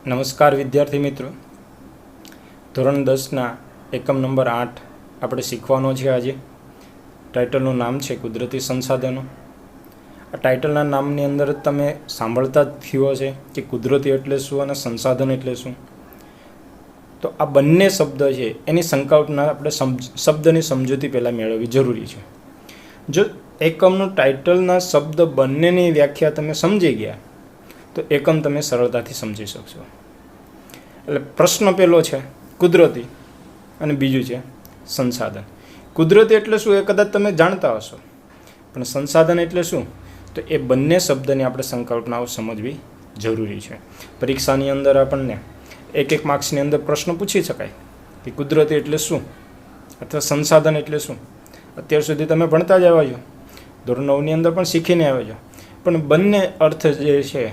નમસ્કાર વિદ્યાર્થી મિત્રો, ધોરણ 10ના એકમ નંબર 8 આપણે શીખવાનો છે. આજે ટાઇટલનું નામ છે કુદરતી સંસાધનો. આ ટાઇટલના નામની અંદર તમે સાંભળતા જ થયો છે કે કુદરતી એટલે શું અને સંસાધન એટલે શું. તો આ બંને શબ્દ છે એની સંકલ્પના આપણે શબ્દની સમજૂતી પહેલાં મેળવવી જરૂરી છે. જો એકમનું ટાઇટલના શબ્દ બંનેની વ્યાખ્યા તમે સમજી ગયા તો એકમ તમે સરળતાથી સમજી શકશો. એટલે પ્રશ્ન પહેલો છે કુદરતી અને બીજું છે સંસાધન. કુદરતી એટલે શું એ કદાચ તમે જાણતા હશો, પણ સંસાધન એટલે શું તો એ બંને શબ્દની આપણે સંકલ્પનાઓ સમજવી જરૂરી છે. પરીક્ષાની અંદર આપણને એક માર્ક્સની અંદર પ્રશ્ન પૂછી શકાય કે કુદરતી એટલે શું અથવા સંસાધન એટલે શું. અત્યાર સુધી તમે ભણતા જ આવ્યા છો, ધોરણ 9ની અંદર પણ શીખીને આવ્યા છો, પણ બંને અર્થ જે છે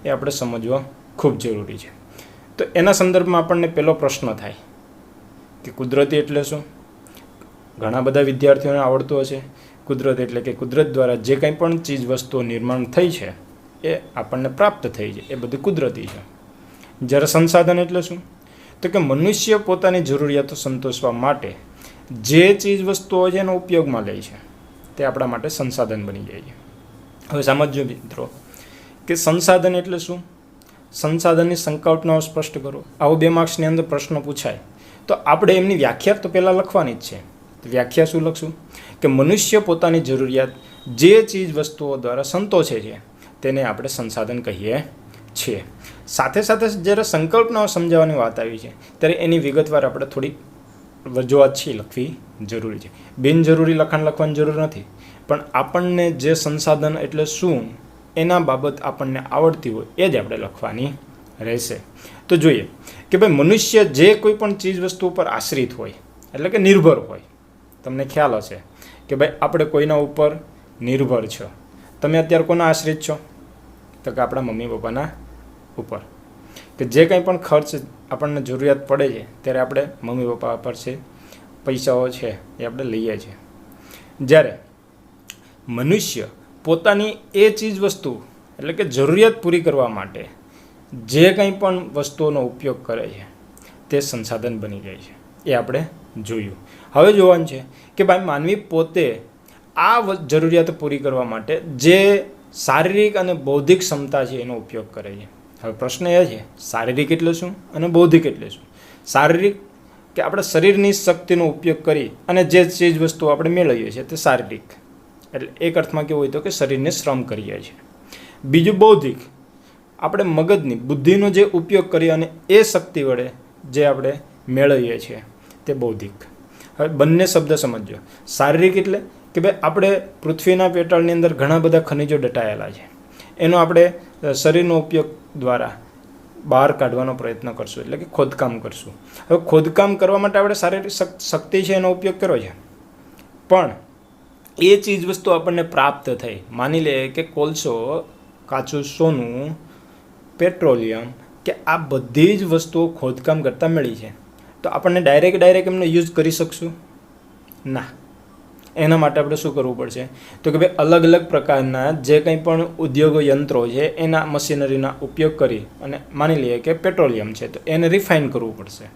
એ આપણે સમજવા ખૂબ જરૂરી છે. તો એના સંદર્ભમાં આપણને પહેલો પ્રશ્ન થાય કે કુદરતી એટલે શું. ઘણા બધા વિદ્યાર્થીઓને આવડતું હશે. કુદરત એટલે કે કુદરત દ્વારા જે કંઈ પણ ચીજ વસ્તુઓ નિર્માણ થઈ છે એ આપણને પ્રાપ્ત થઈ છે એ બધું કુદરતી છે. જ્યારે સંસાધન એટલે શું તો કે મનુષ્ય પોતાની જરૂરિયાતો સંતોષવા માટે જે ચીજ વસ્તુઓ છે એનો ઉપયોગમાં લે છે તે આપણા માટે સંસાધન બની જાય છે. હવે સમજો મિત્રો કે સંસાધન એટલે શું, સંસાધનની સંકલ્પનાઓ સ્પષ્ટ કરો. આવો 2 માર્ક્સની અંદર પ્રશ્ન પૂછાય તો આપણે એમની વ્યાખ્યા તો પહેલાં લખવાની જ છે. વ્યાખ્યા શું લખશું કે મનુષ્ય પોતાની જરૂરિયાત જે ચીજ વસ્તુઓ દ્વારા સંતોષે છે તેને આપણે સંસાધન કહીએ છીએ. સાથે સાથે જ્યારે સંકલ્પનાઓ સમજાવવાની વાત આવી છે ત્યારે એની વિગતવાર આપણે થોડી રજૂઆત છે લખવી જરૂરી છે. બિનજરૂરી લખાણ લખવાની જરૂર નથી, પણ આપણને જે સંસાધન એટલે શું એના બાબત આપણને આવડતી હોય એ જ આપણે લખવાની રહેશે. તો જોઈએ કે ભાઈ મનુષ્ય જે કોઈ પણ ચીજ વસ્તુ ઉપર આશ્રિત હોય એટલે કે નિર્ભર હોય. તમને ખ્યાલ હશે કે ભાઈ આપણે કોઈના ઉપર નિર્ભર છો. તમે અત્યારે કોના આશ્રિત છો તો કે આપણા મમ્મી પપ્પાના ઉપર. કે જે કંઈ પણ ખર્ચ આપણને જરૂરિયાત પડે છે ત્યારે આપણે મમ્મી પપ્પા પર છે પૈસાઓ છે એ આપણે લઈએ છીએ. જ્યારે મનુષ્ય પોતાની એ ચીજ વસ્તુ એટલે કે જરૂરિયાત પૂરી કરવા માટે જે કંઈ પણ વસ્તુઓનો ઉપયોગ કરે છે તે સંસાધન બની જાય છે. એ આપણે જોયું. હવે જોવાનું છે કે ભાઈ માનવી પોતે આ જરૂરિયાતો પૂરી કરવા માટે જે શારીરિક અને બૌદ્ધિક ક્ષમતા છે એનો ઉપયોગ કરે છે. હવે પ્રશ્ન એ છે શારીરિક એટલે શું અને બૌદ્ધિક એટલે શું. શારીરિક કે આપણે શરીરની શક્તિનો ઉપયોગ કરી અને જે ચીજ વસ્તુઓ આપણે મેળવીએ છીએ તે શારીરિક, એટલે એક અર્થમાં કેવું હોય તો કે શરીરને શ્રમ કરીએ છીએ. બીજું બૌદ્ધિક, આપણે મગજની બુદ્ધિનો જે ઉપયોગ કરી અને એ શક્તિ વડે જે આપણે મેળવીએ છીએ તે બૌદ્ધિક. હવે બંને શબ્દ સમજો. શારીરિક એટલે કે ભાઈ આપણે પૃથ્વીના પેટાળની અંદર ઘણા બધા ખનિજો દટાયેલા છે, એનો આપણે શરીરનો ઉપયોગ દ્વારા બહાર કાઢવાનો પ્રયત્ન કરશું એટલે કે ખોદકામ કરશું. હવે ખોદકામ કરવા માટે આપણે શારીરિક શક્તિ છે એનો ઉપયોગ કર્યો છે, પણ એ ચીજ વસ્તુ આપણને પ્રાપ્ત થઈ. માની લે કે કોલસો, કાચું સોનું, પેટ્રોલિયમ કે આ બધી જ વસ્તુઓ ખોદકામ કરતાં મળી છે, તો આપણને ડાયરેક્ટ એમનો યુઝ કરી શકશું ના. એના માટે આપણે શું કરવું પડશે તો કે ભાઈ અલગ અલગ પ્રકારના જે કંઈ પણ ઉદ્યોગો યંત્રો છે એના મશીનરીના ઉપયોગ કરી અને માની લઈએ કે પેટ્રોલિયમ છે તો એને રિફાઇન કરવું પડશે.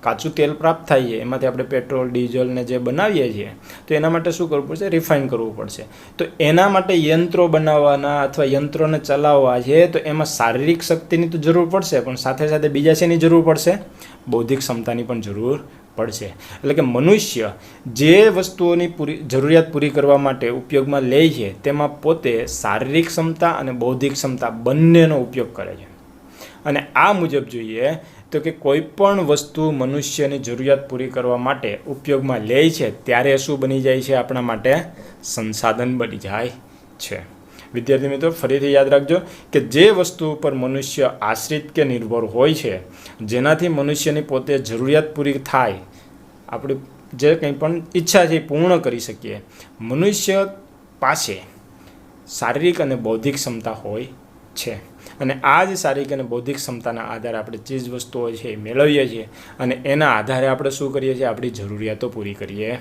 કાચું તેલ પ્રાપ્ત થાય છે એમાંથી આપણે પેટ્રોલ ડીઝલ ને જે બનાવીએ છીએ તો એના માટે શું કરવું પડશે રિફાઇન કરવું પડશે. તો એના માટે યંત્રો બનાવવાના અથવા યંત્રોને ચલાવવા છે તો એમાં શારીરિક શક્તિની તો જરૂર પડશે, પણ સાથે સાથે બીજા શેની જરૂર પડશે બૌદ્ધિક ક્ષમતાની પણ જરૂર પડશે. એટલે કે મનુષ્ય જે વસ્તુઓની જરૂરિયાત પૂરી કરવા માટે ઉપયોગમાં લે છે તેમાં પોતે શારીરિક ક્ષમતા અને બૌદ્ધિક ક્ષમતા બંનેનો ઉપયોગ કરે છે. અને આ મુજબ જોઈએ તો કે કોઈ પણ વસ્તુ મનુષ્યની જરૂરિયાત પૂરી કરવા માટે ઉપયોગમાં લે છે ત્યારે શું બની જાય છે આપણા માટે સંસાધન બની જાય છે. વિદ્યાર્થી મિત્રો ફરીથી યાદ રાખજો કે જે વસ્તુ ઉપર મનુષ્ય આશ્રિત કે નિર્ભર હોય છે, જેનાથી મનુષ્યની પોતે જરૂરિયાત પૂરી થાય, આપણી જે કંઈ પણ ઈચ્છા છે એ પૂર્ણ કરી શકીએ, મનુષ્ય પાસે શારીરિક અને બૌદ્ધિક ક્ષમતા હોય છે. અને આ જ શારીરિક અને બૌદ્ધિક ક્ષમતાના આધારે આપણે ચીજ વસ્તુઓ છે એ મેળવીએ છીએ અને એના આધારે આપણે શું કરીએ છીએ આપણી જરૂરિયાતો પૂરી કરીએ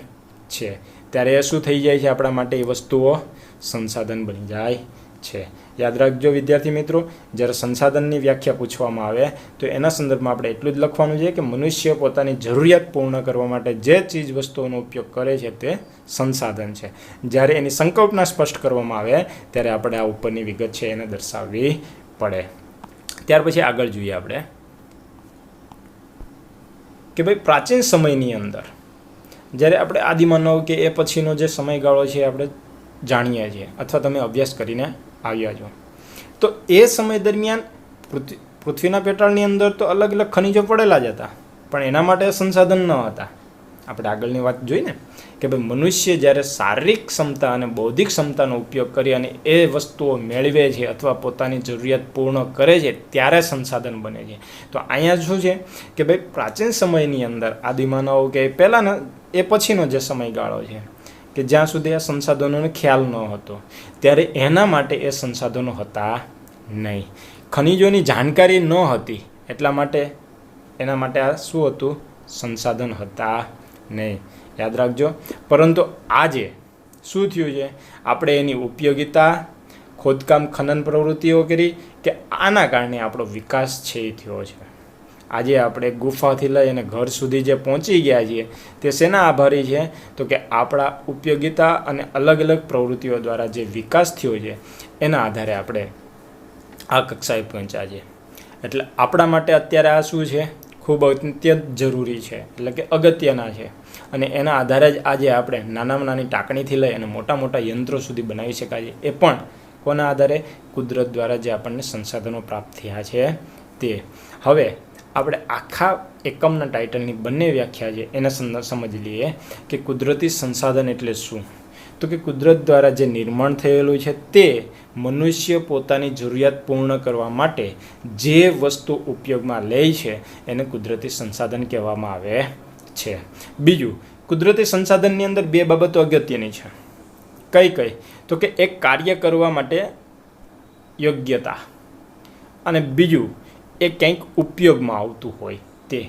છીએ. ત્યારે એ શું થઈ જાય છે આપણા માટે એ વસ્તુઓ સંસાધન બની જાય છે। યાદ રાખજો વિદ્યાર્થી મિત્રો, જ્યારે સંસાધનની વ્યાખ્યા પૂછવામાં આવે તો એના સંદર્ભમાં આપણે એટલું જ લખવાનું છે કે મનુષ્ય પોતાની જરૂરિયાત પૂર્ણ કરવા માટે જે ચીજ વસ્તુઓનો ઉપયોગ કરે છે તે સંસાધન છે। જ્યારે એની સંકલ્પના સ્પષ્ટ કરવામાં આવે ત્યારે આપણે આ ઉપરની વિગત છે એને દર્શાવવી પડે। ત્યાર પછી આગળ જોઈએ આપણે કે ભાઈ પ્રાચીન સમયની અંદર જ્યારે આપણે આદિમાનવ કે એ પછીનો જે સમયગાળો છે આપણે જાણીએ છીએ અથવા તમે અભ્યાસ કરીને આવ્યા છો, તો એ સમય દરમિયાન પૃથ્વીના પેટાળની અંદર તો અલગ અલગ ખનિજો પડેલા જ હતા, પણ એના માટે સંસાધન ન હતા। આપણે આગળની વાત જોઈને કે ભાઈ મનુષ્ય જ્યારે શારીરિક ક્ષમતા અને બૌદ્ધિક ક્ષમતાનો ઉપયોગ કરી અને એ વસ્તુઓ મેળવે છે અથવા પોતાની જરૂરિયાત પૂર્ણ કરે છે ત્યારે સંસાધન બને છે। તો અહીંયા શું છે કે ભાઈ પ્રાચીન સમયની અંદર આદિમાનવ કે પહેલાંના એ પછીનો જે સમયગાળો છે કે જ્યાં સુધી આ સંસાધનોનો ખ્યાલ ન હતો ત્યારે એના માટે એ સંસાધનો હતા નહીં, ખનિજોની જાણકારી ન હતી, એટલા માટે એના માટે આ શું હતું, સંસાધન હતા નહીં। યાદ રાખજો। પરંતુ આજે શું થયું છે, આપણે એની ઉપયોગિતા, ખોદકામ ખનન પ્રવૃત્તિઓ કરી કે આના કારણે આપણો વિકાસ છે એ થયો છે। આજે આપણે ગુફાથી લઈ અને ઘર સુધી જે પહોંચી ગયા છીએ તે શેના આભારી છે, તો કે આપણા ઉપયોગિતા અને અલગ અલગ પ્રવૃત્તિઓ દ્વારા જે વિકાસ થયો છે એના આધારે આપણે આ કક્ષાએ પહોંચ્યા છે। એટલે આપણા માટે અત્યારે આ શું છે, ખૂબ અત્યંત જરૂરી છે, એટલે કે અગત્યના છે, અને એના આધારે જ આજે આપણે નાનામાં નાની ટાંકણીથી લઈ અને મોટા મોટા યંત્રો સુધી બનાવી શકાય છે। એ પણ કોના આધારે, કુદરત દ્વારા જે આપણને સંસાધનો પ્રાપ્ત થયા છે તે। હવે આપણે આખા એકમના ટાઇટલની બંને વ્યાખ્યા છે એને સમજી લઈએ કે કુદરતી સંસાધન એટલે શું। તો કે કુદરત દ્વારા જે નિર્માણ થયેલું છે તે મનુષ્ય પોતાની જરૂરિયાત પૂર્ણ કરવા માટે જે વસ્તુ ઉપયોગમાં લે છે એને કુદરતી સંસાધન કહેવામાં આવે છે। બીજું, કુદરતી સંસાધનની અંદર બે બાબતો અગત્યની છે। કઈ કઈ? તો કે એક કાર્ય કરવા માટે યોગ્યતા, અને બીજું એ કંઈક ઉપયોગમાં આવતું હોય તે।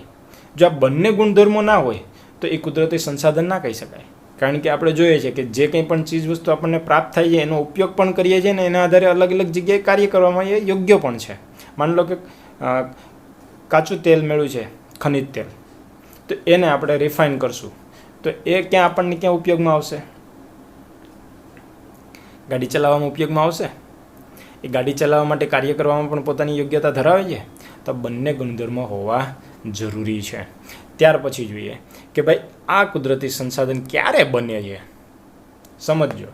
જો આ બંને ગુણધર્મો ના હોય તો એ કુદરતી સંસાધન ના કહી શકાય, કારણ કે આપણે જોઈએ છીએ કે જે કંઈ પણ ચીજ વસ્તુ આપણને પ્રાપ્ત થાય છે એનો ઉપયોગ પણ કરીએ છીએ ને એના આધારે અલગ અલગ જગ્યાએ કાર્ય કરવામાં એ યોગ્ય પણ છે। માની લો કે કાચું તેલ મેળવ્યું છે, ખનિજ તેલ, તો એને આપણે રિફાઇન કરશું તો એ ક્યાં આપણને ક્યાં ઉપયોગમાં આવશે? ગાડી ચલાવવામાં ઉપયોગમાં આવશે? એ ગાડી ચલાવવા માટે કાર્ય કરવામાં પણ પોતાની યોગ્યતા ધરાવે છે। તો બંને ગુણધર્મો હોવા જરૂરી છે। ત્યાર પછી જોઈએ કે ભાઈ આ કુદરતી સંસાધન ક્યારે બને છે, સમજો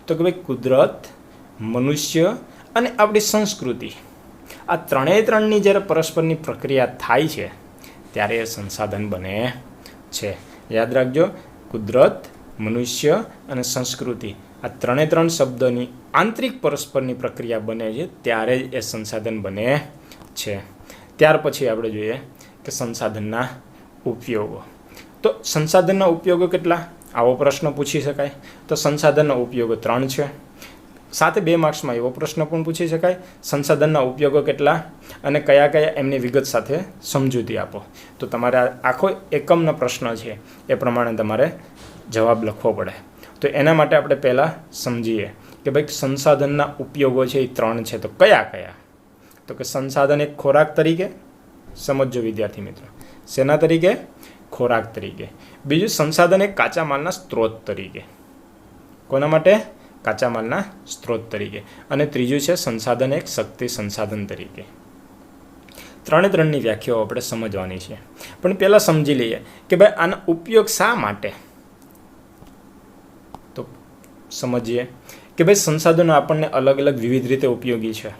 તો કે ભાઈ કુદરત, મનુષ્ય અને આપણી સંસ્કૃતિ આ ત્રણની જ્યારે પરસ્પરની પ્રક્રિયા થાય છે ત્યારે એ સંસાધન બને છે। યાદ રાખજો, કુદરત, મનુષ્ય અને સંસ્કૃતિ આ ત્રણ શબ્દની આંતરિક પરસ્પરની પ્રક્રિયા બને છે ત્યારે જ એ સંસાધન બને છે। ત્યાર પછી આપણે જોઈએ કે સંસાધનના ઉપયોગો। તો સંસાધનના ઉપયોગો કેટલા? આવો પ્રશ્ન પૂછી શકાય। તો સંસાધનના ઉપયોગો 3 છે। સાથે 2 માર્ક્સમાં એવો પ્રશ્ન પણ પૂછી શકાય, સંસાધનના ઉપયોગો કેટલા અને કયા કયા એમની વિગત સાથે સમજૂતી આપો। તો તમારે આખો એકમનો પ્રશ્ન છે એ પ્રમાણે તમારે જવાબ લખવો પડે। તો એના માટે આપણે પહેલાં સમજીએ કે ભાઈ સંસાધનના ઉપયોગો છે એ 3 છે। તો કયા કયા? તો કે સંસાધન એક ખોરાક તરીકે, સમજો વિદ્યાર્થી મિત્રો, શેના તરીકે? ખોરાક તરીકે। બીજું, સંસાધન એક કાચા માલના સ્ત્રોત તરીકે, કોના માટે? કાચા માલના સ્ત્રોત તરીકે। અને ત્રીજું છે સંસાધન એક શક્તિ સંસાધન તરીકે। ત્રણની વ્યાખ્યાઓ આપણે સમજવાની છે, પણ પહેલાં સમજી લઈએ કે ભાઈ આનો ઉપયોગ શા માટે। તો સમજીએ કે ભાઈ સંસાધનો આપણને અલગ અલગ વિવિધ રીતે ઉપયોગી છે।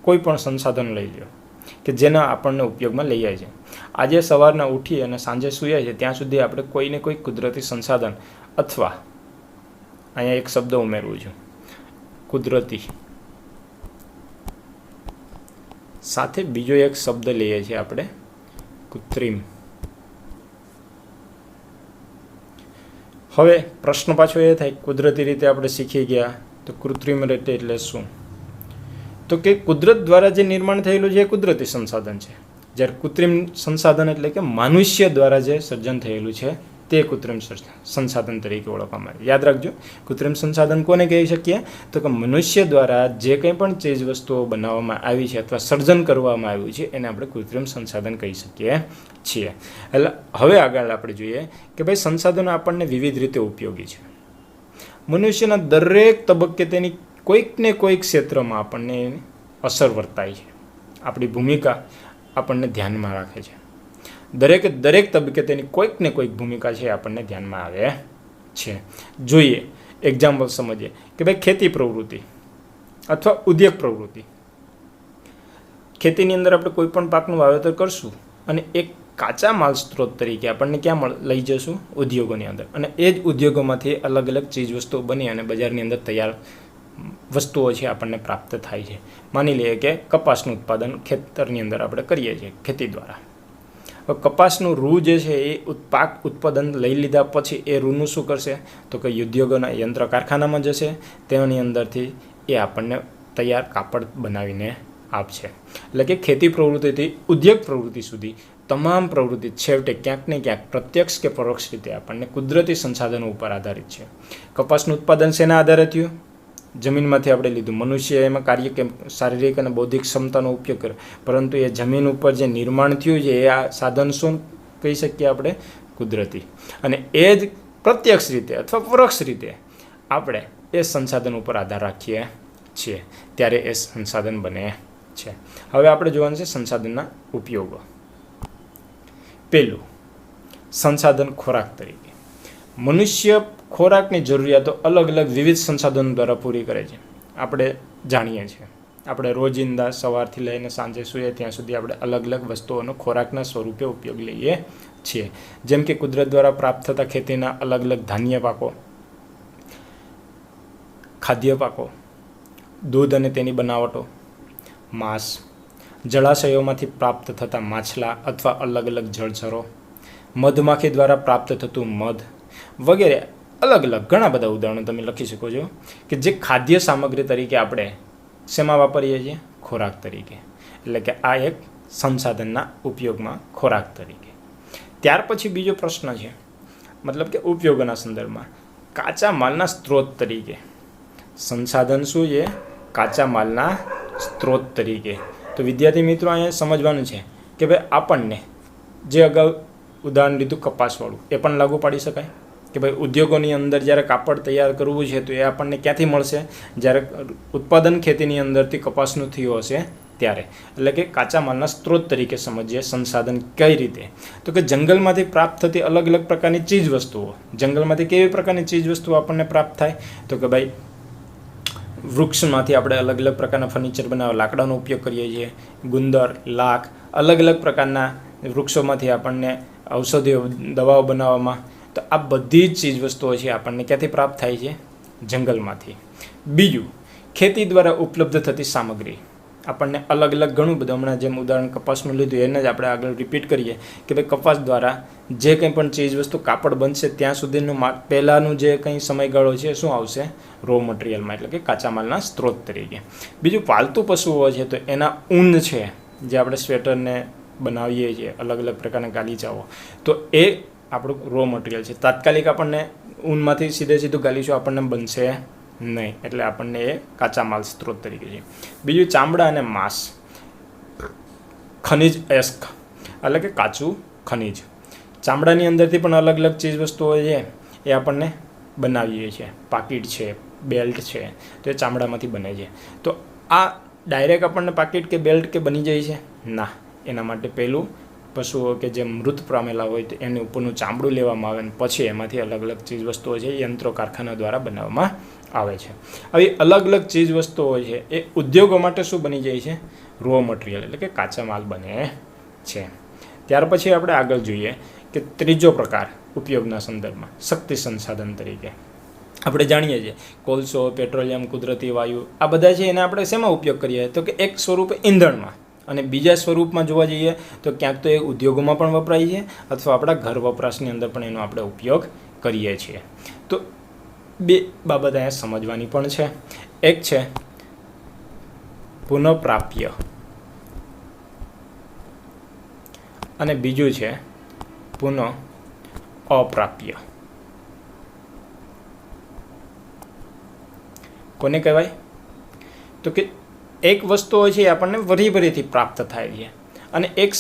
કોઈ પણ સંસાધન લઈ લો કે જેના આપણને ઉપયોગમાં લઈએ છીએ। આજે સવારના ઉઠી અને સાંજે સૂઈએ છીએ ત્યાં સુધી આપણે કોઈને કોઈ કુદરતી સંસાધન અથવા અહીંયા એક શબ્દ ઉમેરવું છું, કુદરતી સાથે બીજો એક શબ્દ લઈએ છીએ આપણે, કૃત્રિમ। હવે પ્રશ્ન પાછો એ થાય, કુદરતી રીતે આપણે શીખી ગયા તો કૃત્રિમ રીતે એટલે શું? તો કે કુદરત દ્વારા જે નિર્માણ થયેલું છે એ કુદરતી સંસાધન છે, જ્યારે કૃત્રિમ સંસાધન એટલે કે મનુષ્ય દ્વારા જે સર્જન થયેલું છે તે કૃત્રિમ સંસાધન તરીકે ઓળખવામાં આવે. યાદ રાખજો, કૃત્રિમ સંસાધન કોને કહી શકીએ? તો કે મનુષ્ય દ્વારા જે કંઈ પણ ચીજ વસ્તુઓ બનાવવામાં આવી છે અથવા સર્જન કરવામાં આવ્યું છે એને આપણે કૃત્રિમ સંસાધન કહી શકીએ છીએ. એટલે હવે આગળ આપણે જોઈએ કે ભાઈ સંસાધનો આપણને વિવિધ રીતે ઉપયોગી છે. મનુષ્યના દરેક તબક્કે તેની કોઈક ને કોઈક ક્ષેત્રમાં આપણને અસર વર્તાય છે. આપણી ભૂમિકા આપણને ધ્યાનમાં રાખે છે. દરેક તબક્કે તેની કોઈક ને કોઈક ભૂમિકા છે આપણને ધ્યાનમાં આવે છે. જોઈએ એક્ઝામ્પલ સમજીએ કે ભાઈ ખેતી પ્રવૃત્તિ અથવા ઉદ્યોગ પ્રવૃત્તિ. ખેતીની અંદર આપણે કોઈ પણ પાકનું વાવેતર કરશું અને એક કાચા માલ સ્ત્રોત તરીકે આપણને ક્યાં લઈ જશું? ઉદ્યોગોની અંદર. અને એ જ ઉદ્યોગોમાંથી અલગ અલગ ચીજ વસ્તુઓ બની અને બજારની અંદર તૈયાર વસ્તુઓ છે આપણને પ્રાપ્ત થાય છે. માની લઈએ કે કપાસનું ઉત્પાદન ખેતરની અંદર આપણે કરીએ છીએ ખેતી દ્વારા. કપાસનું રૂ જે છે એ પાક ઉત્પાદન લઈ લીધા પછી એ રૂનું શું કરશે? તો કે ઉદ્યોગોના યંત્ર કારખાનામાં જશે. તેની અંદરથી એ આપણને તૈયાર કાપડ બનાવીને આપશે. એટલે કે ખેતી પ્રવૃત્તિથી ઉદ્યોગ પ્રવૃત્તિ સુધી તમામ પ્રવૃત્તિ છેવટે ક્યાંક ને ક્યાંક પ્રત્યક્ષ કે પરોક્ષ રીતે આપણને કુદરતી સંસાધનો ઉપર આધારિત છે. કપાસનું ઉત્પાદન શેના આધારે થયું? જમીનમાંથી આપણે લીધું. મનુષ્ય એમાં કાર્ય કે શારીરિક અને બૌદ્ધિક ક્ષમતાનો ઉપયોગ કરે, પરંતુ એ જમીન ઉપર જે નિર્માણ થયું છે એ આ સાધન શું કહી શકીએ આપણે? કુદરતી. અને એ જ પ્રત્યક્ષ રીતે અથવા પરોક્ષ રીતે આપણે એ સંસાધન ઉપર આધાર રાખીએ છીએ, ત્યારે એ સંસાધન બને છે. હવે આપણે જોવાનું છે સંસાધનના ઉપયોગો. પહેલું, સંસાધન ખોરાક તરીકે. મનુષ્ય ખોરાકની જરૂરિયાતો અલગ અલગ વિવિધ સંસાધનો દ્વારા પૂરી કરે છે. આપણે જાણીએ છીએ, આપણે રોજિંદા સવારથી લઈને સાંજે સૂઈએ ત્યાં સુધી આપણે અલગ અલગ વસ્તુઓનો ખોરાકના સ્વરૂપે ઉપયોગ લઈએ છીએ. જેમ કે કુદરત દ્વારા પ્રાપ્ત થતા ખેતીના અલગ અલગ ધાન્ય પાકો, ખાદ્ય પાકો, દૂધ અને તેની બનાવટો, માંસ, જળાશયોમાંથી પ્રાપ્ત થતા માછલા અથવા અલગ અલગ જળચરો, મધમાખી દ્વારા પ્રાપ્ત થતું મધ વગેરે અલગ અલગ ઘણા બધા ઉદાહરણો તમે લખી શકો છો કે જે ખાદ્ય સામગ્રી તરીકે આપણે શેમાં વાપરીએ છીએ? ખોરાક તરીકે. એટલે કે આ એક સંસાધનના ઉપયોગમાં ખોરાક તરીકે. ત્યાર પછી બીજો પ્રશ્ન છે, મતલબ કે ઉપયોગોના સંદર્ભમાં કાચા માલના સ્ત્રોત તરીકે. સંસાધન શું છે? કાચા માલના સ્ત્રોત તરીકે. તો વિદ્યાર્થી મિત્રો અહીંયા સમજવાનું છે કે ભાઈ આપણને જે અગાઉ ઉદાહરણ લીધું કપાસવાળું, એ પણ લાગુ પાડી શકાય કે ભાઈ ઉદ્યોગોની અંદર જ્યારે કાપડ તૈયાર કરવું છે તો એ આપણને ક્યાંથી મળશે? જ્યારે ઉત્પાદન ખેતીની અંદરથી કપાસનું થયું હશે ત્યારે. એટલે કે કાચા માલના સ્ત્રોત તરીકે સમજીએ સંસાધન કઈ રીતે? તો કે જંગલમાંથી પ્રાપ્ત થતી અલગ અલગ પ્રકારની ચીજ વસ્તુઓ. જંગલમાંથી કેવી પ્રકારની ચીજ વસ્તુઓ આપણને પ્રાપ્ત થાય? તો કે ભાઈ વૃક્ષમાંથી આપણે અલગ અલગ પ્રકારના ફર્નિચર બનાવવા લાકડાનો ઉપયોગ કરીએ છીએ. ગુંદર, લાખ, અલગ અલગ પ્રકારના વૃક્ષોમાંથી આપણને ઔષધિઓ દવાઓ બનાવવામાં. તો આ બધી જ ચીજ વસ્તુઓ છે આપણને ક્યાંથી પ્રાપ્ત થાય છે? જંગલમાંથી. બીજું, ખેતી દ્વારા ઉપલબ્ધ થતી સામગ્રી. આપણને અલગ અલગ ઘણું બધું, હમણાં જેમ ઉદાહરણ કપાસનું લીધું એને જ આપણે આગળ રિપીટ કરીએ કે ભાઈ કપાસ દ્વારા જે કંઈ પણ ચીજ વસ્તુ કાપડ બનશે ત્યાં સુધીનું પહેલાંનું જે કંઈ સમયગાળો છે શું આવશે? રો મટીરિયલમાં, એટલે કે કાચા માલના સ્ત્રોત તરીકે. બીજું, પાલતુ પશુઓ છે તો એના ઊન છે જે આપણે સ્વેટરને બનાવીએ છીએ, અલગ અલગ પ્રકારના ગાલીચાઓ, તો એ આપણું રો મટીરિયલ છે. તાત્કાલિક આપણને ઊનમાંથી સીધું ગાલીચું આપણને બનશે નહીં, એટલે આપણને એ કાચા માલ સ્ત્રોત તરીકે છે. બીજું, ચામડા અને માંસ, ખનિજ અયસ્ક, એટલે કે કાચું ખનિજ. ચામડાની અંદરથી પણ અલગ અલગ ચીજ વસ્તુઓ છે એ આપણને બનાવીએ છીએ. પાકીટ છે, બેલ્ટ છે, તો એ ચામડામાંથી બને છે. તો આ ડાયરેક્ટ આપણને પાકીટ કે બેલ્ટ કે બની જાય છે? ના. એના માટે પહેલું પશુઓ કે જે મૃત પામેલા હોય તો એની ઉપરનું ચામડું લેવામાં આવે અને પછી એમાંથી અલગ અલગ ચીજ વસ્તુઓ છે યંત્રો કારખાના દ્વારા બનાવવામાં આવે છે. આવી અલગ અલગ ચીજ વસ્તુઓ છે એ ઉદ્યોગો માટે શું બની જાય છે? રો મટીરિયલ, એટલે કે કાચા માલ બને છે. ત્યાર પછી આપણે આગળ જોઈએ કે ત્રીજો પ્રકાર ઉપયોગના સંદર્ભમાં શક્તિ સંસાધન તરીકે. આપણે જાણીએ છીએ કોલસો, પેટ્રોલિયમ, કુદરતી વાયુ, આ બધા છે એને આપણે શેમાં ઉપયોગ કરીએ? તો કે એક સ્વરૂપે ઈંધણમાં, અને બીજા સ્વરૂપમાં જોવા જઈએ તો ક્યાંક તો એ ઉદ્યોગોમાં પણ વપરાય છે અથવા આપણા ઘર વપરાશની અંદર પણ એનો આપણે ઉપયોગ કરીએ છીએ. તો બે બાબત અહીંયા સમજવાની પણ છે. એક છે પુનઃપ્રાપ્ય અને બીજું છે પુનઃ અપ્રાપ્ય. કોને કહેવાય? તો કે એક વસ્તુઓ છે એ આપણને ફરીથી પ્રાપ્ત થાય છે અને એક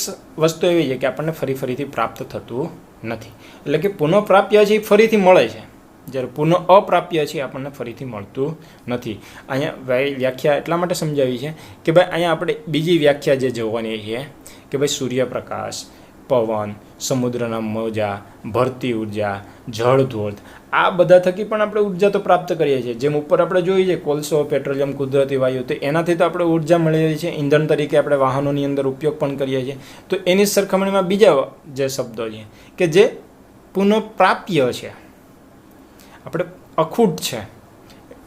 વસ્તુ એવી છે કે આપણને ફરીથી પ્રાપ્ત થતું નથી. એટલે કે પુનઃપ્રાપ્ય છે એ ફરીથી મળે છે, જ્યારે પુનઃ અપ્રાપ્ય છે આપણને ફરીથી મળતું નથી. અહીંયા વ્યાખ્યા એટલા માટે સમજાવી છે કે ભાઈ અહીંયા આપણે બીજી વ્યાખ્યા જે જોવાની છે કે ભાઈ સૂર્યપ્રકાશ, પવન, સમુદ્રના મોજા, ભરતી ઉર્જા, જળ ધોધ, આ બધા થકી પણ આપણે ઉર્જા તો પ્રાપ્ત કરીએ છીએ. જેમ ઉપર આપણે જોઈએ છીએ કોલસો, પેટ્રોલિયમ, કુદરતી વાયુ, તો એનાથી તો આપણે ઉર્જા મળીએ છીએ. ઈંધણ તરીકે આપણે વાહનોની અંદર ઉપયોગ પણ કરીએ છીએ. તો એની સરખામણીમાં બીજા જે શબ્દો છે કે જે પુનઃપ્રાપ્ય છે, આપણે અખૂટ છે,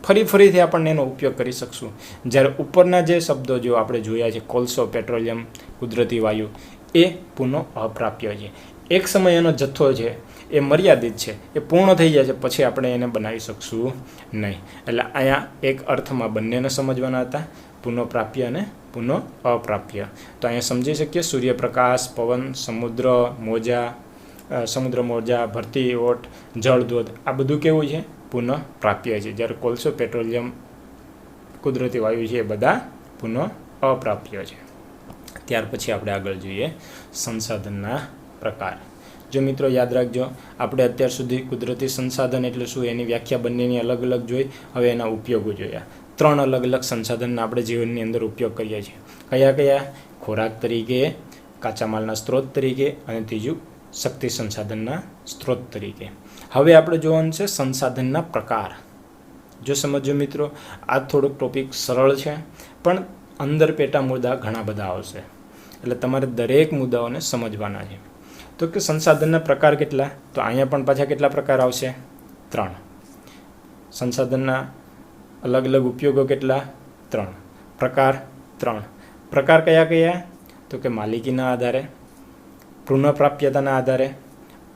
ફરીથી આપણને એનો ઉપયોગ કરી શકશું. જ્યારે ઉપરના જે શબ્દો જો આપણે જોયા છે કોલસો, પેટ્રોલિયમ, કુદરતી વાયુ, એ પુનઃ અપ્રાપ્ય છે. એક સમય એનો જથ્થો છે એ મર્યાદિત છે, એ પૂર્ણ થઈ જાય છે, પછી આપણે એને બનાવી શકશું નહીં. એટલે અહીંયા એક અર્થમાં બંનેને સમજવાના હતા, પુનઃપ્રાપ્ય અને પુનઃ અપ્રાપ્ય. તો અહીંયા સમજી શકીએ સૂર્યપ્રકાશ, પવન, સમુદ્ર મોજા, ભરતી ઓટ, જળ ધોધ, આ બધું કેવું છે? પુનઃ પ્રાપ્ય છે. જ્યારે કોલસો, પેટ્રોલિયમ, કુદરતી વાયુ છે એ બધા પુનઃ અપ્રાપ્ય છે. ત્યાર પછી આપણે આગળ જોઈએ સંસાધનના પ્રકાર. જો મિત્રો યાદ રાખજો, આપણે અત્યાર સુધી કુદરતી સંસાધન એટલે શું એની વ્યાખ્યા બંનેની અલગ અલગ જોઈ. હવે એના ઉપયોગો જોયા. 3 અલગ અલગ સંસાધનના આપણે જીવનની અંદર ઉપયોગ કરીએ છીએ. કયા કયા? ખોરાક તરીકે, કાચા માલના સ્ત્રોત તરીકે, અને ત્રીજું શક્તિ સંસાધનના સ્ત્રોત તરીકે. હવે આપણે જોવાનું છે સંસાધનના પ્રકાર. જો સમજો મિત્રો, આ થોડોક ટોપિક સરળ છે પણ અંદર પેટા મુદ્દા ઘણા બધા આવશે, એટલે તમારે દરેક મુદ્દાઓને સમજવાના છે. તો કે સંસાધનના પ્રકાર કેટલા? તો અહીંયા પણ પાછા કેટલા પ્રકાર આવશે? 3. સંસાધનના અલગ અલગ ઉપયોગો કેટલા? 3. પ્રકાર 3. પ્રકાર કયા કયા? તો કે માલિકીના આધારે, પુનઃપ્રાપ્યતાના આધારે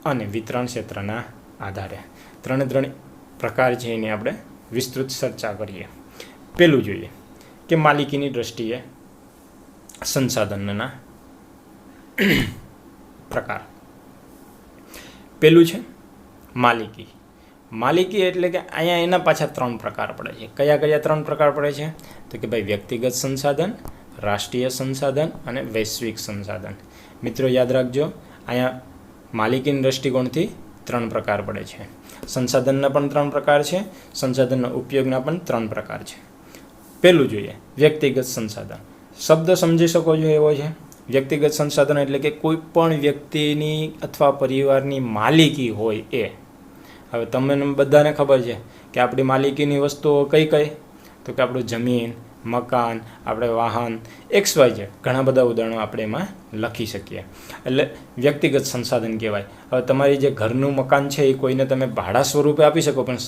અને વિતરણ ક્ષેત્રના આધારે. 3 પ્રકાર છે એની આપણે વિસ્તૃત ચર્ચા કરીએ. પહેલું જોઈએ કે માલિકીની દ્રષ્ટિએ સંસાધનના પ્રકાર. પહેલું છે માલિકી. માલિકી એટલે કે અહીંયા એના પાછા 3 પ્રકાર પડે છે. કયા 3 પ્રકાર પડે છે? તો કે ભાઈ વ્યક્તિગત સંસાધન, રાષ્ટ્રીય સંસાધન અને વૈશ્વિક સંસાધન. મિત્રો યાદ રાખજો, અહીંયા માલિકીની દ્રષ્ટિકોણથી 3 પ્રકાર પડે છે. સંસાધનના પણ 3 પ્રકાર છે, સંસાધનના ઉપયોગના પણ 3 પ્રકાર છે. પહેલું જોઈએ વ્યક્તિગત સંસાધન. શબ્દ સમજી શકો છો એવો છે. વ્યક્તિગત સંસાધન એટલે કે કોઈ પણ વ્યક્તિની અથવા પરિવારની માલિકી હોય એ. હવે તમને બધાને ખબર છે કે આપણી માલિકીની વસ્તુઓ કઈ તો કે આપણું જમીન, મકાન, આપણે વાહન, XYZ, ઘણા બધા ઉદાહરણો આપણે એમાં લખી શકીએ. એટલે વ્યક્તિગત સંસાધન કહેવાય. હવે તમારી જે ઘરનું મકાન છે એ કોઈને તમે ભાડા સ્વરૂપે આપી શકો, પણ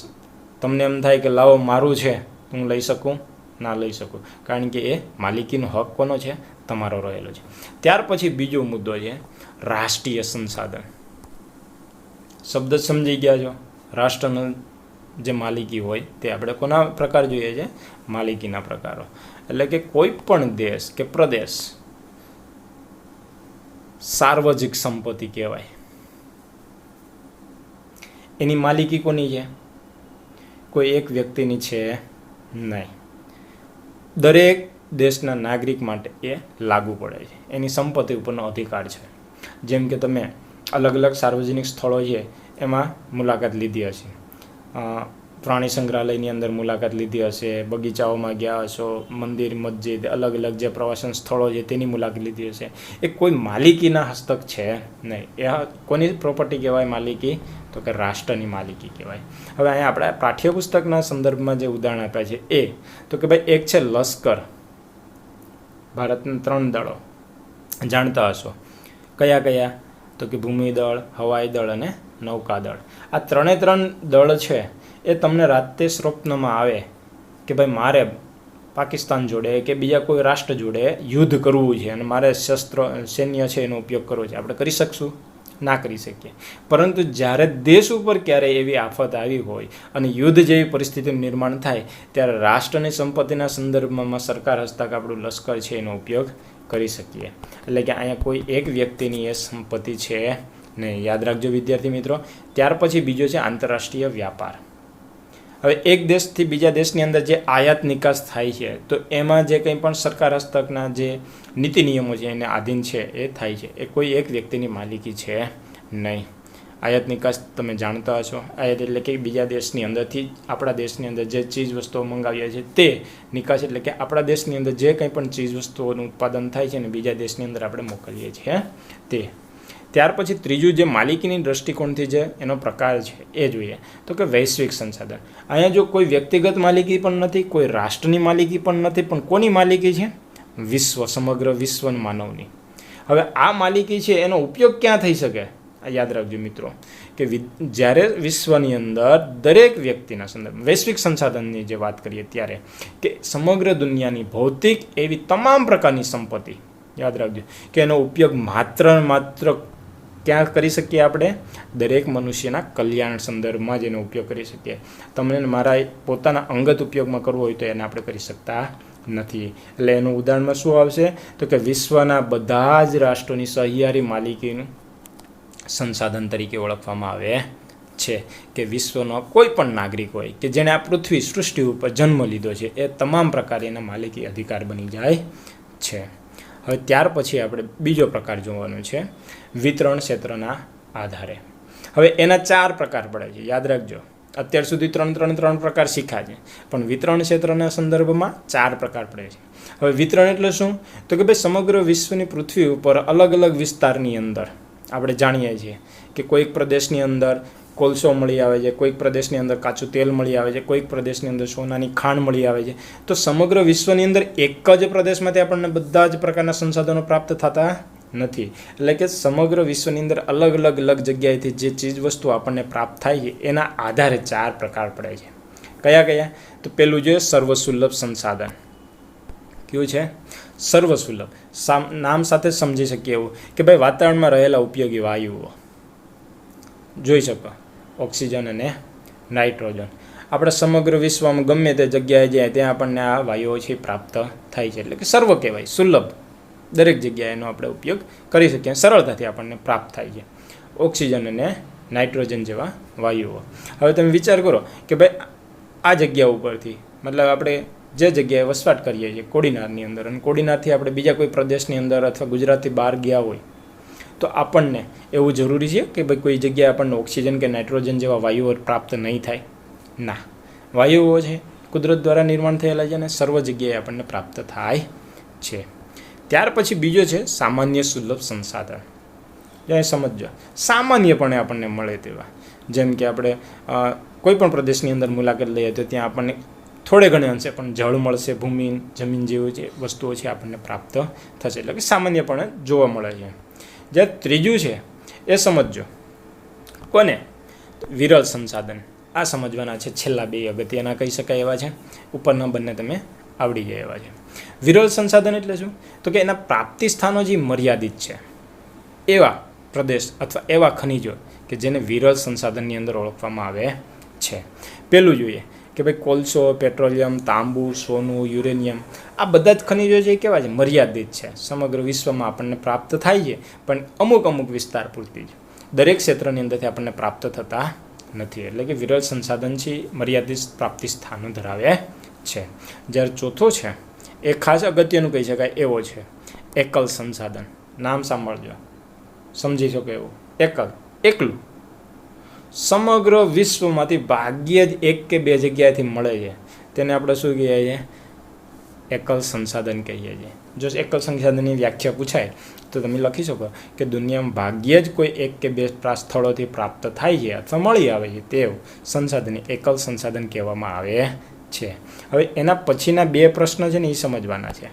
તમને એમ થાય કે લાવો મારું છે, હું લઈ શકું? ના લઈ શકું, કારણ કે એ માલિકીનો હક કોનો છે? તમારો રહેલો છે. ત્યાર પછી બીજો મુદ્દો છે રાષ્ટ્રીય સંસાધન. શબ્દ સમજી ગયા છો? રાષ્ટ્રનો જે માલિકી હોય તે આપણે કોના પ્રકાર જોઈએ છે? માલિકીના પ્રકારો. એટલે કે કોઈ પણ દેશ કે પ્રદેશ સાર્વજનિક સંપત્તિ કહેવાય. એની માલિકી કોની છે? કોઈ એક વ્યક્તિની છે નહીં. દરેક દેશના નાગરિક માટે એ લાગુ પડે છે. એની સંપત્તિ ઉપરનો અધિકાર છે. જેમ કે તમે અલગ અલગ સાર્વજનિક સ્થળો છે એમાં મુલાકાત લીધી હશે, પ્રાણી સંગ્રહાલયની અંદર મુલાકાત લીધી હશે, બગીચાઓમાં ગયા હશો, મંદિર, મસ્જિદ, અલગ અલગ જે પ્રવાસન સ્થળો છે તેની મુલાકાત લીધી હશે. એ કોઈ માલિકીના હસ્તક છે નહીં. એ કોની પ્રોપર્ટી કહેવાય માલિકી? તો કે રાષ્ટ્રની માલિકી કહેવાય. હવે અહીંયા આપણે પાઠ્યપુસ્તકના સંદર્ભમાં જે ઉદાહરણ આપ્યા છે એ તો કે ભાઈ એક છે લશ્કર. ભારતના 3 દળો જાણતા હશો. કયા? તો કે ભૂમિદળ, હવાઈ દળ અને નૌકાદળ. આ 3 દળ છે એ તમને રાતે સ્વપ્નમાં આવે કે ભાઈ મારે પાકિસ્તાન જોડે કે બીજા કોઈ રાષ્ટ્ર જોડે યુદ્ધ કરવું છે અને મારે સૈન્ય છે એનો ઉપયોગ કરવો છે. આપણે કરી શકશું? ના કરી શકીએ. પરંતુ જ્યારે દેશ ઉપર ક્યારેય એવી આફત આવી હોય અને યુદ્ધ જેવી પરિસ્થિતિનું નિર્માણ થાય ત્યારે રાષ્ટ્રની સંપત્તિના સંદર્ભમાં સરકાર હસ્તક આપણું લશ્કર છે એનો ઉપયોગ કરી શકીએ. એટલે કે અહીંયા કોઈ એક વ્યક્તિની એ સંપત્તિ છે નહીં. યાદ રાખજો વિદ્યાર્થી મિત્રો. ત્યાર પછી બીજો છે આંતરરાષ્ટ્રીય વ્યાપાર. હવે એક દેશથી બીજા દેશની અંદર જે આયાત નિકાસ થાય છે તો એમાં જે કંઈ પણ સરકાર હસ્તકના જે નીતિ નિયમો છે એને આધીન છે એ થાય છે. એ કોઈ એક વ્યક્તિની માલિકી છે નહીં. આયાત નિકાસ તમે જાણતા હશો. આયાત એટલે કે બીજા દેશની અંદરથી આપણા દેશની અંદર જે ચીજ વસ્તુઓ મંગાવીએ છીએ તે નિકાસ એટલે કે આપણા દેશની અંદર જે કંઈ પણ ચીજ વસ્તુઓનું ઉત્પાદન થાય છે ને બીજા દેશની અંદર આપણે મોકલીએ છીએ તે. ત્યાર પછી ત્રીજું જે માલિકીની દૃષ્ટિકોણથી જે એનો પ્રકાર છે એ જોઈએ તો કે વૈશ્વિક સંસાધન. અહીંયા જો કોઈ વ્યક્તિગત માલિકી પણ નથી, કોઈ રાષ્ટ્રની માલિકી પણ નથી, પણ કોની માલિકી છે? વિશ્વ, સમગ્ર વિશ્વ માનવની. હવે આ માલિકી છે એનો ઉપયોગ ક્યાં થઈ શકે? યાદ રાખજો મિત્રો કે જ્યારે વિશ્વની અંદર દરેક વ્યક્તિના સંદર્ભ વૈશ્વિક સંસાધનની જે વાત કરીએ ત્યારે કે સમગ્ર દુનિયાની ભૌતિક એવી તમામ પ્રકારની સંપત્તિ, યાદ રાખજો કે એનો ઉપયોગ માત્ર ક્યાં કરી શકીએ આપણે? દરેક મનુષ્યના કલ્યાણ સંદર્ભમાં જ એનો ઉપયોગ કરી શકીએ. તમને મારા પોતાના અંગત ઉપયોગમાં કરવો હોય તો એને આપણે કરી શકતા નથી. એટલે એનું ઉદાહરણમાં શું આવશે તો કે વિશ્વના બધા જ રાષ્ટ્રોની સહિયારી માલિકીનું સંસાધન તરીકે ઓળખવામાં આવે છે. કે વિશ્વનો કોઈ પણ નાગરિક હોય કે જેણે આ પૃથ્વી સૃષ્ટિ ઉપર જન્મ લીધો છે એ તમામ પ્રકારે એના માલિકી અધિકાર બની જાય છે. હવે ત્યાર પછી આપણે બીજો પ્રકાર જોવાનો છે વિતરણ ક્ષેત્રના આધારે. હવે એના 4 પ્રકાર પડે છે. યાદ રાખજો અત્યાર સુધી ત્રણ પ્રકાર શીખ્યા છે પણ વિતરણ ક્ષેત્રના સંદર્ભમાં 4 પ્રકાર પડે છે. હવે વિતરણ એટલે શું તો કે ભાઈ સમગ્ર વિશ્વની પૃથ્વી ઉપર અલગ અલગ વિસ્તારની અંદર આપણે જાણીએ છીએ કે કોઈક પ્રદેશની અંદર કોલસો મળી આવે છે, કોઈક પ્રદેશની અંદર કાચું તેલ મળી આવે છે, કોઈક પ્રદેશની અંદર સોનાની ખાણ મળી આવે છે. તો સમગ્ર વિશ્વની અંદર એક જ પ્રદેશમાંથી આપણને બધા જ પ્રકારના સંસાધનો પ્રાપ્ત થતા નથી. એટલે કે સમગ્ર વિશ્વની અંદર અલગ અલગ જગ્યાએથી જે ચીજ વસ્તુ આપણને પ્રાપ્ત થાય છે એના આધારે 4 પ્રકાર પડે છે. કયા? તો પેલું જોઈએ સર્વસુલભ સંસાધન. કયું છે? સર્વસુલભ. નામ સાથે સમજી શકીએ એવું કે ભાઈ વાતાવરણમાં રહેલા ઉપયોગી વાયુઓ જોઈ શકો, ઓક્સિજન અને નાઇટ્રોજન. આપણે સમગ્ર વિશ્વમાં ગમે તે જગ્યાએ જાય ત્યાં આપણને આ વાયુઓ છે પ્રાપ્ત થાય છે. એટલે કે સર્વ કહેવાય, સુલભ. દરેક જગ્યાએ એનો આપણે ઉપયોગ કરી શકીએ, સરળતાથી આપણને પ્રાપ્ત થાય છે ઓક્સિજન અને નાઇટ્રોજન જેવા વાયુઓ. હવે તમે વિચાર કરો કે ભાઈ આ જગ્યા ઉપરથી મતલબ આપણે જે જગ્યાએ વસવાટ કરીએ છીએ કોડીનારની અંદર, અને કોડીનારથી આપણે બીજા કોઈ પ્રદેશની અંદર અથવા ગુજરાતથી બહાર ગયા હોય તો આપણને એવું જરૂરી છે કે ભાઈ કોઈ જગ્યાએ આપણને ઓક્સિજન કે નાઇટ્રોજન જેવા વાયુઓ પ્રાપ્ત નહીં થાય? ના. વાયુઓ છે કુદરત દ્વારા નિર્માણ થયેલા છે અને સર્વ જગ્યાએ આપણને પ્રાપ્ત થાય છે. ત્યાર પછી બીજો છે સામાન્ય સુલભ સંસાધન. જ્યાં સમજો સામાન્યપણે આપણને મળે તેવા, જેમ કે આપણે કોઈ પણ પ્રદેશની અંદર મુલાકાત લઈએ તો ત્યાં આપણને થોડે ઘણે અંશે પણ જળ મળશે, ભૂમિ જમીન જેવી જે વસ્તુઓ છે આપણને પ્રાપ્ત થશે. એટલે કે સામાન્યપણે જોવા મળે છે. જ્યારે ત્રીજું છે એ સમજો કોને? વિરલ સંસાધન. આ સમજવાના છે છેલ્લા 2 અગત્યના કહી શકાય એવા છે. ઉપરના બંને તમે આવડી જાય એવા છે. વિરલ સંસાધન એટલે શું તો કે એના પ્રાપ્તિ સ્થાનો જે મર્યાદિત છે એવા પ્રદેશ અથવા એવા ખનિજો કે જેને વિરલ સંસાધનની અંદર ઓળખવામાં આવે છે. પેલું જોઈએ કે ભાઈ કોલસો, પેટ્રોલિયમ, તાંબુ, સોનું, યુરેનિયમ આ બધા જ ખનિજો છે એ કેવા છે? મર્યાદિત છે. સમગ્ર વિશ્વમાં આપણને પ્રાપ્ત થાય છે પણ અમુક વિસ્તાર પૂરતી જ, દરેક ક્ષેત્રની અંદરથી આપણને પ્રાપ્ત થતા નથી. એટલે કે વિરલ સંસાધન છે મર્યાદિત પ્રાપ્તિ સ્થાનો ધરાવે છે. જ્યારે ચોથો છે એ ખાસ અગત્યનું કહી શકાય એવો છે એકલ સંસાધન. નામ સાંભળજો, સમજી શકો એવું. એકલું સમગ્ર વિશ્વમાંથી ભાગ્યે જ 1 કે 2 જગ્યાએથી મળે છે તેને આપણે શું કહીએ છીએ? એકલ સંસાધન કહીએ છીએ. જો એકલ સંસાધનની વ્યાખ્યા પૂછાય તો તમે લખી શકો કે દુનિયામાં ભાગ્યે જ કોઈ 1 કે 2 સ્થળોથી પ્રાપ્ત થાય છે અથવા મળી આવે છે તે સંસાધનને એકલ સંસાધન કહેવામાં આવે છે. હવે એના પછીના 2 પ્રશ્ન છે ને એ સમજવાના છે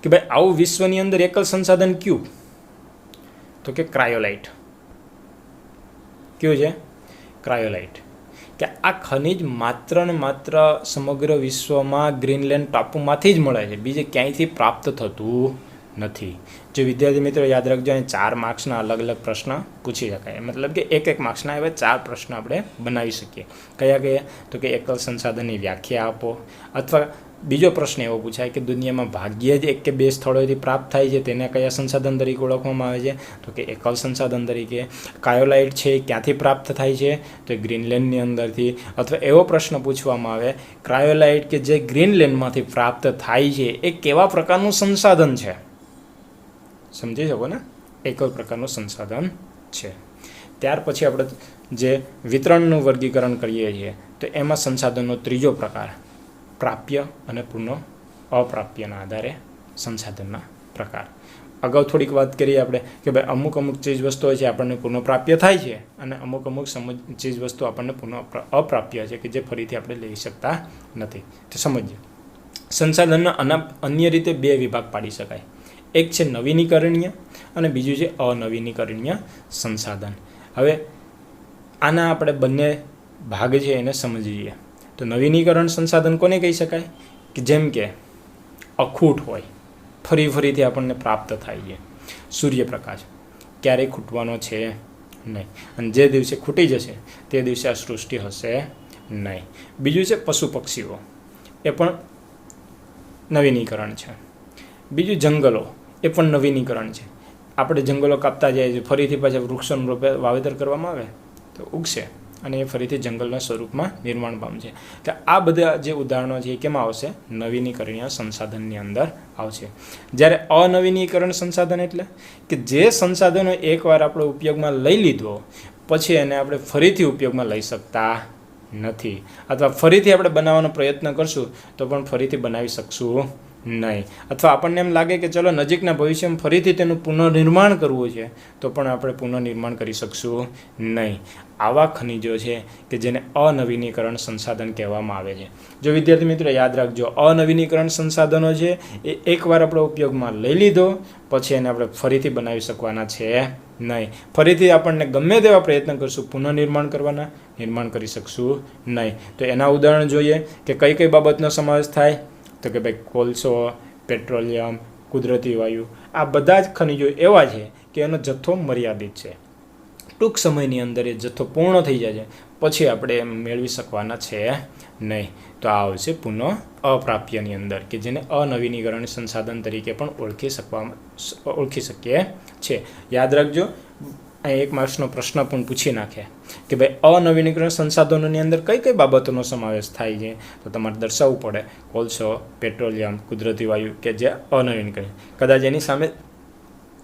કે ભાઈ આવું વિશ્વની અંદર એકલ સંસાધન કયું? તો કે ક્રાયોલાઇટ. કયું છે? ક્રાયોલાઇટ. કે આ ખનિજ માત્ર ને માત્ર સમગ્ર વિશ્વમાં ગ્રીનલેન્ડ ટાપુમાંથી જ મળે છે, બીજે ક્યાંયથી પ્રાપ્ત થતું નથી. જો વિદ્યાર્થી મિત્રો યાદ રાખજો, અહીં 4 માર્ક્સના અલગ પ્રશ્ન પૂછી શકાય. મતલબ કે 1 માર્ક્સના એવા 4 પ્રશ્ન આપણે બનાવી શકીએ. કયા? તો કે એકલ સંસાધનની વ્યાખ્યા આપો, અથવા બીજો પ્રશ્ન એવો પૂછાય કે દુનિયામાં ભાગ્યે જ 1 કે 2 સ્થળોએથી પ્રાપ્ત થાય છે, તેને કયા સંસાધન તરીકે ઓળખવામાં આવે છે? તો કે એકલ સંસાધન તરીકે. ક્રાયોલાઇટ છે ક્યાંથી પ્રાપ્ત થાય છે? તો ગ્રીનલેન્ડની અંદરથી. અથવા એવો પ્રશ્ન પૂછવામાં આવે, ક્રાયોલાઇટ કે જે ગ્રીનલેન્ડમાંથી પ્રાપ્ત થાય છે એ કેવા પ્રકારનું સંસાધન છે? સમજી શકો ને? એકલ પ્રકારનું સંસાધન છે. ત્યાર પછી આપણે જે વિતરણનું વર્ગીકરણ કરીએ છીએ તો એમાં સંસાધનનો ત્રીજો પ્રકાર, પ્રાપ્ય અને પુનઃ અપ્રાપ્યના આધારે સંસાધનના પ્રકાર. અગાઉ થોડીક વાત કરીએ આપણે કે ભાઈ અમુક ચીજ વસ્તુઓ છે આપણને પુનઃપ્રાપ્ય થાય છે અને અમુક ચીજ વસ્તુ આપણને પુનઃ અપ્રાપ્ય છે કે જે ફરીથી આપણે લઈ શકતા નથી. તો સમજીએ. સંસાધનના અન્ય રીતે 2 વિભાગ પાડી શકાય. એક છે નવીનીકરણીય અને બીજું છે અનવીનીકરણીય સંસાધન. હવે આના આપણે બંને ભાગ છે એને સમજીએ. તો નવીનીકરણ સંસાધન કોને કહી શકાય? કે જેમ કે અખૂટ હોય, ફરીથી આપણને પ્રાપ્ત થાય છે. સૂર્યપ્રકાશ ક્યારેય ખૂટવાનો છે નહીં અને જે દિવસે ખૂટી જશે તે દિવસે આ સૃષ્ટિ હશે નહીં. બીજું છે પશુ પક્ષીઓ, એ પણ નવીનીકરણ છે. બીજું જંગલો, એ પણ નવીનીકરણ છે. આપણે જંગલો કાપતા જાય છે, ફરીથી પાછા વૃક્ષોનું વાવેતર કરવામાં આવે તો ઉગશે અને એ ફરીથી જંગલના સ્વરૂપમાં નિર્માણ પામશે. તો આ બધા જે ઉદાહરણો છે એ કેમાં આવશે? નવીનીકરણીય સંસાધનની અંદર આવશે. જ્યારે અનવીનીકરણ સંસાધન એટલે કે જે સંસાધનો એકવાર આપણે ઉપયોગમાં લઈ લીધો પછી એને આપણે ફરીથી ઉપયોગમાં લઈ શકતા નથી, અથવા ફરીથી આપણે બનાવવાનો પ્રયત્ન કરશું તો પણ ફરીથી બનાવી શકશું નહીં, અથવા આપણને એમ લાગે કે ચલો નજીકના ભવિષ્યમાં ફરીથી તેનું પુનઃનિર્માણ કરવું છે તો પણ આપણે પુનઃનિર્માણ કરી શકશું નહીં. આવા ખનિજો છે કે જેને અનવીનીકરણ સંસાધન કહેવામાં આવે છે. જો વિદ્યાર્થી મિત્રો યાદ રાખજો, અનવીનીકરણ સંસાધનો છે એ એકવાર આપણે ઉપયોગમાં લઈ લીધો પછી એને આપણે ફરીથી બનાવી શકવાના છે નહીં. ફરીથી આપણને ગમે તેવા પ્રયત્ન કરશું પુનઃનિર્માણ કરવાના, નિર્માણ કરી શકશું નહીં. તો એના ઉદાહરણ જોઈએ કે કઈ બાબતનો સમાવેશ થાય? તો કે ભાઈ કોલસો, પેટ્રોલિયમ, કુદરતી વાયુ, આ બધા જ ખનિજો એવા છે કે એનો જથ્થો મર્યાદિત છે. ટૂંક સમયની અંદર એ જથ્થો પૂર્ણ થઈ જાય છે પછી આપણે એમ મેળવી શકવાના છે નહીં. તો આ આવશે પુનઃ અપ્રાપ્યની અંદર કે જેને અનવીનીકરણ સંસાધન તરીકે પણ ઓળખી શકીએ છે. યાદ રાખજો, અહીં 1 માર્ક્સનો પ્રશ્ન પણ પૂછી નાખે કે ભાઈ અનવીનીકરણ સંસાધનોની અંદર કઈ બાબતોનો સમાવેશ થાય છે? તો તમારે દર્શાવવું પડે કોલસો, પેટ્રોલિયમ, કુદરતી વાયુ કે જે અનવીનીકરણ. કદાચ એની સામે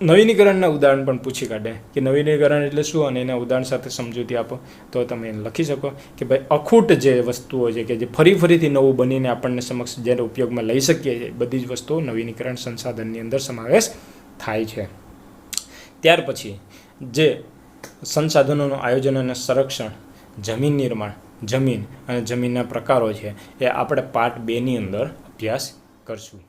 નવીનીકરણના ઉદાહરણ પણ પૂછી કાઢે કે નવીનીકરણ એટલે શું અને એના ઉદાહરણ સાથે સમજૂતી આપો તો તમે એને લખી શકો કે ભાઈ અખૂટ જે વસ્તુઓ છે કે જે ફરીથી નવું બનીને આપણને સમક્ષ જ્યારે ઉપયોગમાં લઈ શકીએ છીએ બધી જ વસ્તુઓ નવીનીકરણ સંસાધનની અંદર સમાવેશ થાય છે. ત્યાર પછી જે સંસાધનોનું આયોજન અને સંરક્ષણ, જમીન નિર્માણ, જમીન અને જમીનના પ્રકારો છે એ આપણે પાર્ટ 2ની અંદર અભ્યાસ કરશું.